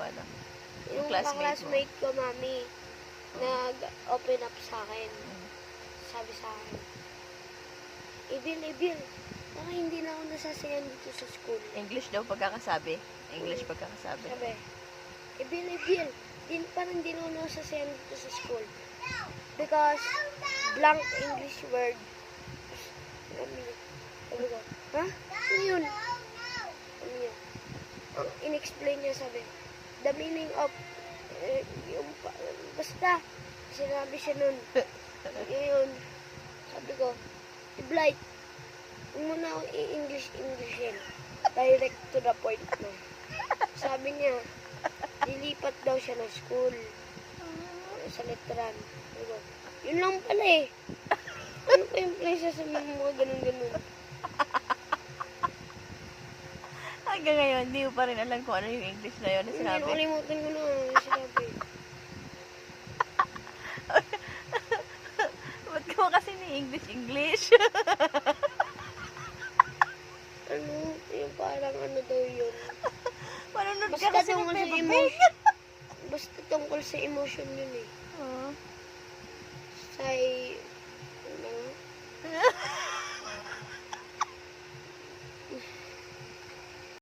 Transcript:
ano? Yung classmate ko, mami, nag-open up sa akin. Sabi sa akin, Ibil, baka hindi na ako nasasayan dito sa school. English daw pagkakasabi. English pagkakasabi. Sabi, Ibil, parang hindi na ako nasasayan dito sa school. Because, blank English word. Sabi ko, ha? Ano yun? Ano yun? Ang in-explain niya, sabi, the meaning of, basta, sinabi siya nun. Yun, sabi ko, Blight, huwag mo na ako i-Englishin. Direct to the point na. Sabi niya, lilipat daw siya ng school. Sa letteran. Sabi ko, yun lang pala eh. Ano pa yung place sa mga ganun-ganun? Hanggang ngayon, hindi mo pa rin alam kung ano yung English na yun na sinabi. Nakalimutan ko na yung sinabi. Ba't ka mo kasi ni English? Ano? Yung parang ano daw yun. Manunod ka Basta kasi ng tungkol sa Peppa Pig. emotion. Basta tungkol sa emotion yun eh. Oo.